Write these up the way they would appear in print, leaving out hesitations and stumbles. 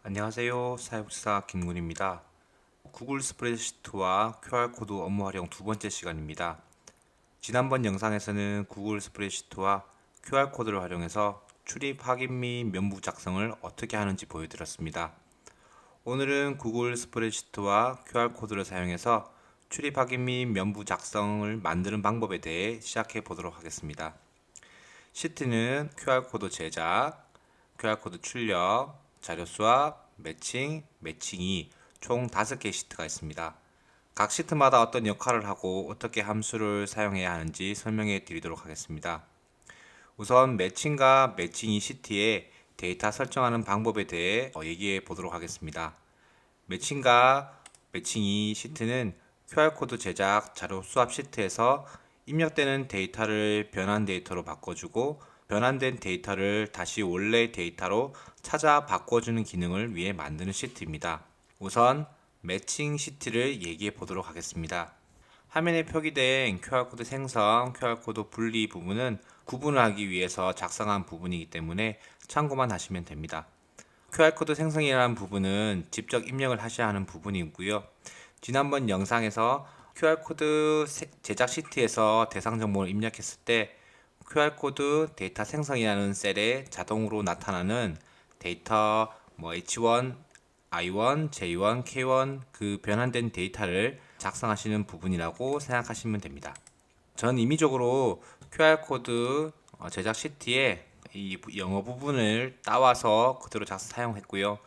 안녕하세요. 사회복지사 김군입니다. 구글 스프레드시트와 QR코드 업무 활용 두 번째 시간입니다. 지난번 영상에서는 구글 스프레드시트와 QR코드를 활용해서 출입 확인 및 면부 작성을 어떻게 하는지 보여드렸습니다. 오늘은 구글 스프레드시트와 QR코드를 사용해서 출입 확인 및 면부 작성을 만드는 방법에 대해 시작해 보도록 하겠습니다. 시트는 QR코드 제작, QR코드 출력, 자료 수합, 매칭이 총 5개의 시트가 있습니다. 각 시트마다 어떤 역할을 하고 어떻게 함수를 사용해야 하는지 설명해 드리도록 하겠습니다. 우선 매칭과 매칭이 시트에 데이터 설정하는 방법에 대해 얘기해 보도록 하겠습니다. 매칭과 매칭이 시트는 QR코드 제작 자료 수합 시트에서 입력되는 데이터를 변환 데이터로 바꿔주고 변환된 데이터를 다시 원래 데이터로 찾아 바꿔주는 기능을 위해 만드는 시트입니다. 우선 매칭 시트를 얘기해 보도록 하겠습니다. 화면에 표기된 QR코드 생성, QR코드 분리 부분은 구분을 하기 위해서 작성한 부분이기 때문에 참고만 하시면 됩니다. QR코드 생성이라는 부분은 직접 입력을 하셔야 하는 부분이고요. 지난번 영상에서 QR코드 제작 시트에서 대상 정보를 입력했을 때 QR코드 데이터 생성이라는 셀에 자동으로 나타나는 데이터 H1, I1, J1, K1 그 변환된 데이터를 작성하시는 부분이라고 생각하시면 됩니다. 전 임의적으로 QR코드 제작 시트에 이 영어 부분을 따와서 그대로 사용했고요.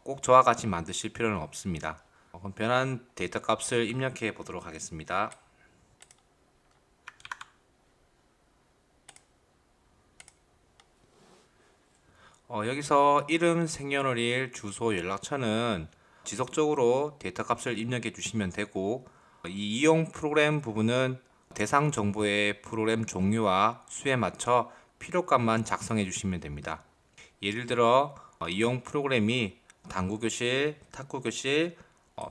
꼭 저와 같이 만드실 필요는 없습니다. 그럼 변환 데이터 값을 입력해 보도록 하겠습니다. 여기서 이름, 생년월일, 주소, 연락처는 지속적으로 데이터 값을 입력해 주시면 되고 이 이용 프로그램 부분은 대상 정보의 프로그램 종류와 수에 맞춰 필요값만 작성해 주시면 됩니다. 예를 들어 이용 프로그램이 당구교실, 탁구교실,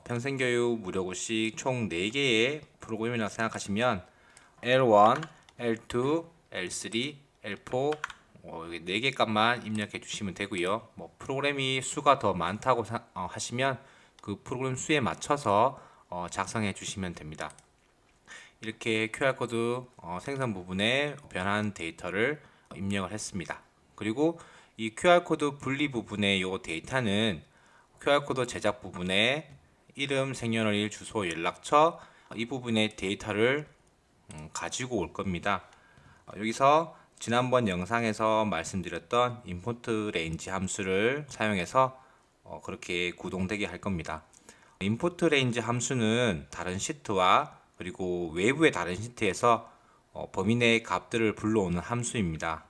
평생교육 무료고시 총 4개의 프로그램이라고 생각하시면 L1, L2, L3, L4 여기 4개 값만 입력해 주시면 되고요. 프로그램이 수가 더 많다고 하시면 그 프로그램 수에 맞춰서 작성해 주시면 됩니다. 이렇게 QR코드 생성 부분에 변환 데이터를 입력을 했습니다. 그리고 이 QR코드 분리 부분의 이 데이터는 QR코드 제작 부분에 이름, 생년월일, 주소, 연락처 이 부분의 데이터를 가지고 올 겁니다. 여기서 지난번 영상에서 말씀드렸던 import range 함수를 사용해서 그렇게 구동되게 할 겁니다. import range 함수는 다른 시트와 그리고 외부의 다른 시트에서 범위 내의 값들을 불러오는 함수입니다.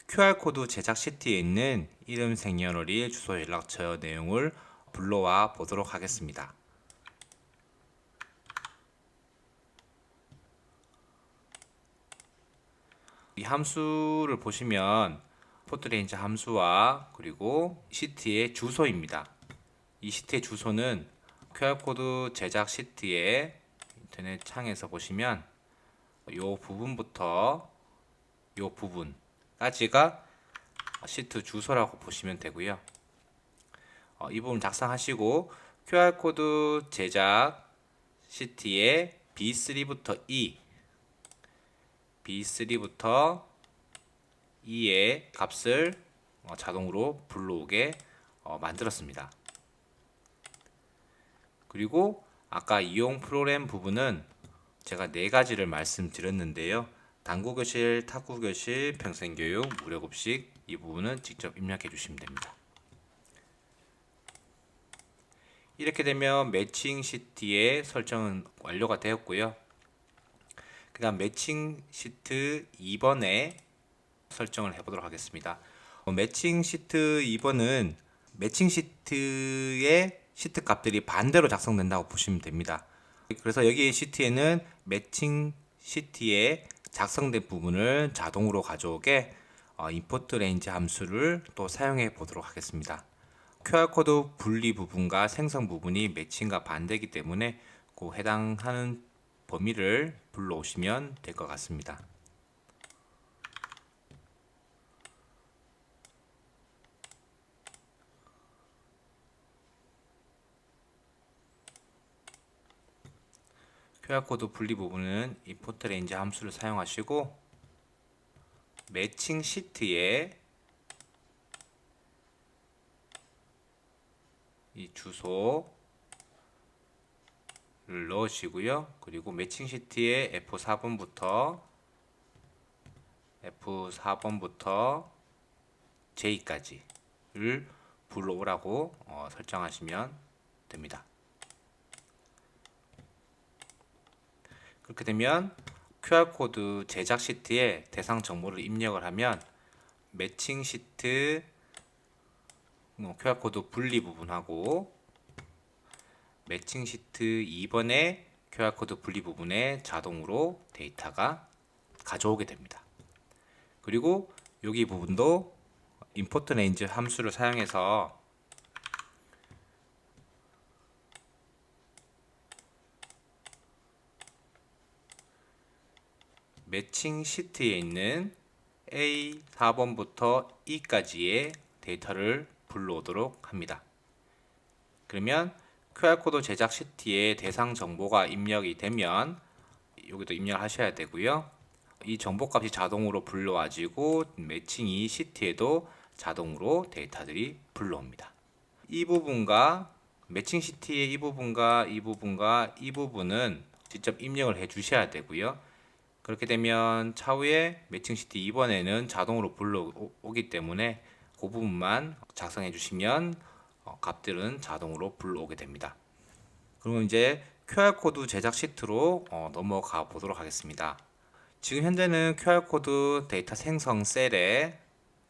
QR코드 제작 시트에 있는 이름, 생년월일, 주소, 연락처 내용을 불러와 보도록 하겠습니다. 이 함수를 보시면 import range 함수와 그리고 시트의 주소입니다. 이 시트의 주소는 QR코드 제작 시트의 인터넷 창에서 보시면 이 부분부터 이 부분까지가 시트 주소라고 보시면 되고요. 이 부분 작성하시고 QR코드 제작 시트의 B3부터 E의 값을 자동으로 불러오게 만들었습니다. 그리고 아까 이용 프로그램 부분은 제가 4가지를 말씀드렸는데요. 당구교실, 탁구교실, 평생교육, 무료급식 이 부분은 직접 입력해 주시면 됩니다. 이렇게 되면 매칭 시트의 설정은 완료가 되었고요. 그 다음 매칭 시트 2번에 설정을 해보도록 하겠습니다. 매칭 시트 2번은 매칭 시트의 시트 값들이 반대로 작성된다고 보시면 됩니다. 그래서 여기 시트에는 매칭 시트에 작성된 부분을 자동으로 가져오게 import range 함수를 또 사용해 보도록 하겠습니다. QR코드 분리 부분과 생성 부분이 매칭과 반대이기 때문에 그 해당하는 범위를 불러오시면 될 것 같습니다. QR코드 분리 부분은 import range 함수를 사용하시고 매칭 시트에 이 주소를 넣으시고요. 그리고 매칭 시트에 F4번부터 J까지를 불러오라고 설정하시면 됩니다. 그렇게 되면 QR코드 제작 시트에 대상 정보를 입력을 하면 매칭 시트 QR코드 분리 부분하고 매칭 시트 2번의 QR코드 분리 부분에 자동으로 데이터가 가져오게 됩니다. 그리고 여기 부분도 import range 함수를 사용해서 매칭 시트에 있는 A4번부터 E까지의 데이터를 불러오도록 합니다. 그러면 QR코드 제작 시트에 대상 정보가 입력이 되면 여기도 입력하셔야 되고요. 이 정보값이 자동으로 불러와지고 매칭 시트에도 자동으로 데이터들이 불러옵니다. 이 부분과 매칭 시트의 이 부분과 이 부분은 직접 입력을 해 주셔야 되고요. 그렇게 되면 차후에 매칭 시트 2번에는 자동으로 불러오기 때문에 그 부분만 작성해 주시면 값들은 자동으로 불러오게 됩니다. 그러면 이제 QR코드 제작 시트로 넘어가 보도록 하겠습니다. 지금 현재는 QR코드 데이터 생성 셀에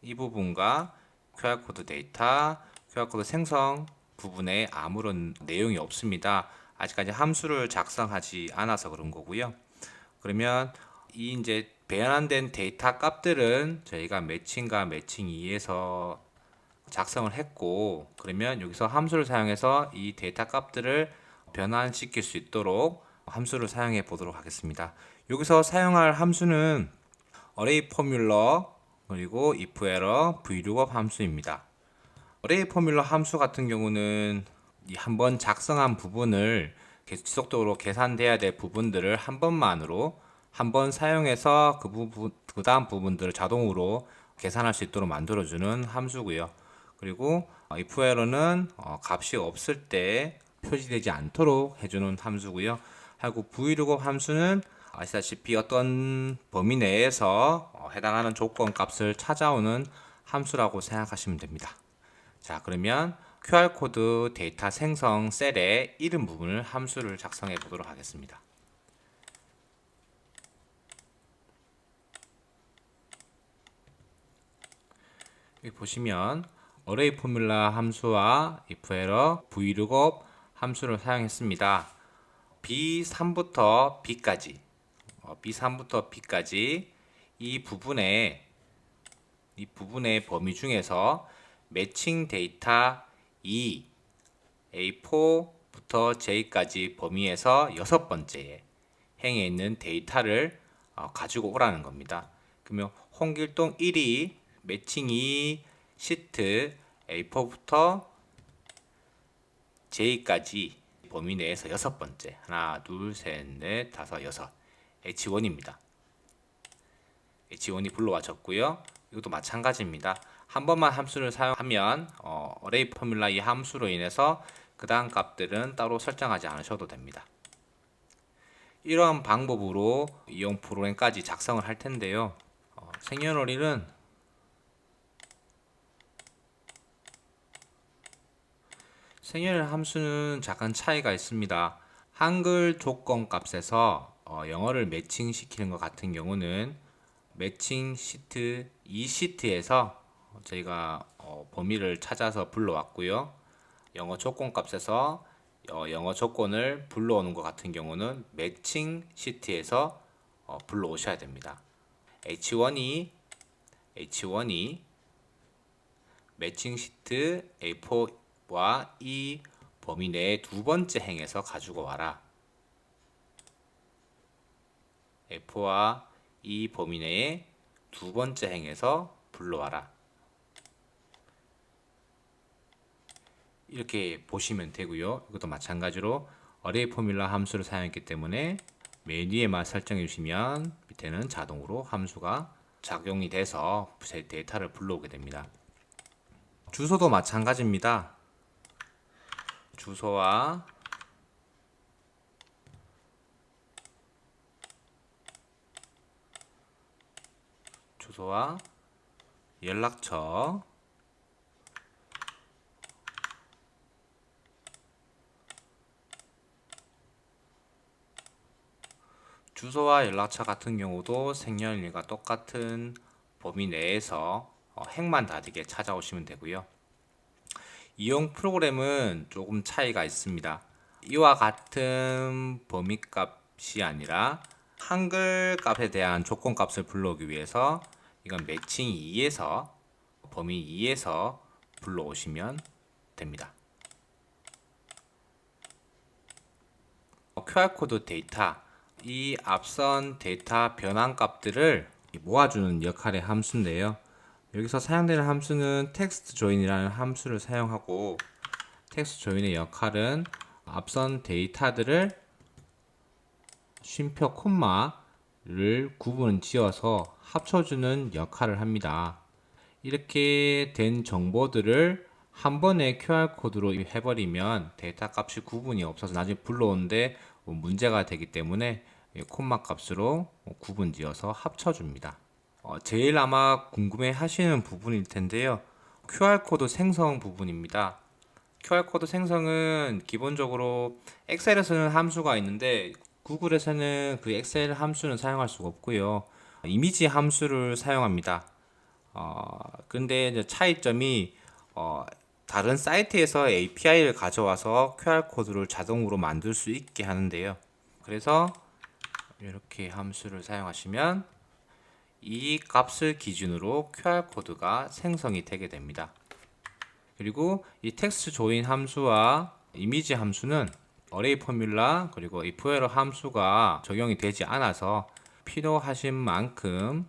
이 부분과 QR코드 데이터, QR코드 생성 부분에 아무런 내용이 없습니다. 아직까지 함수를 작성하지 않아서 그런 거고요. 그러면 이 이제 배열한 데이터 값들은 저희가 매칭과 매칭 2에서 작성을 했고, 그러면 여기서 함수를 사용해서 이 데이터 값들을 변환시킬 수 있도록 함수를 사용해 보도록 하겠습니다. 여기서 사용할 함수는 array 포뮬러 그리고 if error vlookup 함수입니다. array 포뮬러 함수 같은 경우는 한번 작성한 부분을 지속적으로 계산돼야 될 부분들을 한 번 사용해서 그 다음 부분들을 자동으로 계산할 수 있도록 만들어주는 함수고요. 그리고 if error는 값이 없을 때 표시되지 않도록 해주는 함수고요. 하고 vlookup 함수는 아시다시피 어떤 범위 내에서 해당하는 조건 값을 찾아오는 함수라고 생각하시면 됩니다. 자, 그러면 QR코드 데이터 생성 셀의 이름 부분을 함수를 작성해 보도록 하겠습니다. 여기 보시면 array 포뮬라 함수와 if error, vlookup 함수를 사용했습니다. B3부터 B까지 이 부분의 범위 중에서 매칭 데이터 2 A4부터 J까지 범위에서 여섯 번째에 행에 있는 데이터를 가지고 오라는 겁니다. 그러면 홍길동 1이 매칭 2 시트 A4부터 J까지 범위 내에서 여섯 번째, 하나, 둘, 셋, 넷, 다섯, 여섯, H1입니다. H1이 불러와졌고요. 이것도 마찬가지입니다. 한 번만 함수를 사용하면 array 포뮬라 이 함수로 인해서 그 다음 값들은 따로 설정하지 않으셔도 됩니다. 이러한 방법으로 이용 프로그램까지 작성을 할 텐데요. 생년월일은 생년월일 함수는 잠깐 차이가 있습니다. 한글 조건 값에서 영어를 매칭시키는 것 같은 경우는 매칭 시트 2시트에서 저희가 범위를 찾아서 불러왔고요. 영어 조건 값에서 영어 조건을 불러오는 것 같은 경우는 매칭 시트에서 불러오셔야 됩니다. H1이 매칭 시트 A4와 이 범위 내의 두 번째 행에서 가지고 와라. A4와 이 범위 내의 두 번째 행에서 불러와라. 이렇게 보시면 되고요. 이것도 마찬가지로 어레이 포뮬러 함수를 사용했기 때문에 맨 위에만 설정해 주시면 밑에는 자동으로 함수가 작용이 돼서 데이터를 불러오게 됩니다. 주소도 마찬가지입니다. 주소와 연락처, 주소와 연락처 같은 경우도 생년일일과 똑같은 범위 내에서 행만 다르게 찾아오시면 되고요. 이용 프로그램은 조금 차이가 있습니다. 이와 같은 범위값이 아니라 한글 값에 대한 조건값을 불러오기 위해서 이건 매칭 2에서 범위 2에서 불러오시면 됩니다. QR코드 데이터, 이 앞선 데이터 변환 값들을 모아주는 역할의 함수인데요. 여기서 사용되는 함수는 텍스트 조인이라는 함수를 사용하고, 텍스트 조인의 역할은 앞선 데이터들을 쉼표 콤마를 구분 지어서 합쳐주는 역할을 합니다. 이렇게 된 정보들을 한 번에 QR코드로 해버리면 데이터 값이 구분이 없어서 나중에 불러오는데 문제가 되기 때문에 콤마 값으로 구분 지어서 합쳐줍니다. 제일 아마 궁금해 하시는 부분일 텐데요. QR코드 생성 부분입니다. QR코드 생성은 기본적으로 엑셀에서는 함수가 있는데 구글에서는 그 엑셀 함수는 사용할 수가 없고요. 이미지 함수를 사용합니다. 근데 이제 차이점이 다른 사이트에서 API를 가져와서 QR코드를 자동으로 만들 수 있게 하는데요. 그래서 이렇게 함수를 사용하시면 이 값을 기준으로 QR코드가 생성이 되게 됩니다. 그리고 이 텍스트 조인 함수와 이미지 함수는 어레이 포뮬러 그리고 if error 함수가 적용이 되지 않아서 필요하신 만큼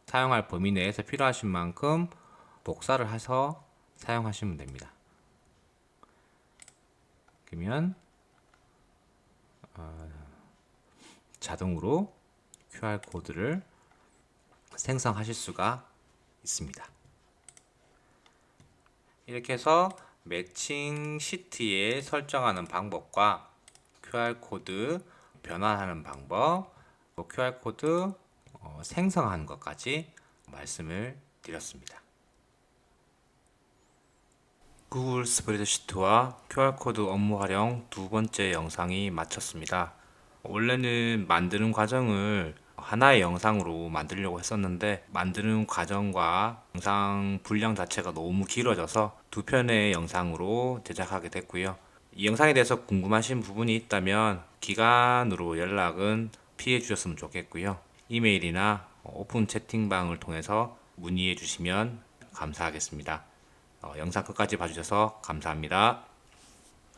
사용할 범위 내에서 필요하신 만큼 복사를 해서 사용하시면 됩니다. 그러면 자동으로 QR코드를 생성하실 수가 있습니다. 이렇게 해서 매칭 시트에 설정하는 방법과 QR코드 변환하는 방법, QR코드 생성하는 것까지 말씀을 드렸습니다. 구글 스프레드시트와 QR코드 업무 활용 두 번째 영상이 마쳤습니다. 원래는 만드는 과정을 하나의 영상으로 만들려고 했었는데 만드는 과정과 영상 분량 자체가 너무 길어져서 두 편의 영상으로 제작하게 됐고요. 이 영상에 대해서 궁금하신 부분이 있다면 기간으로 연락은 피해 주셨으면 좋겠고요. 이메일이나 오픈 채팅방을 통해서 문의해 주시면 감사하겠습니다. 영상 끝까지 봐주셔서 감사합니다.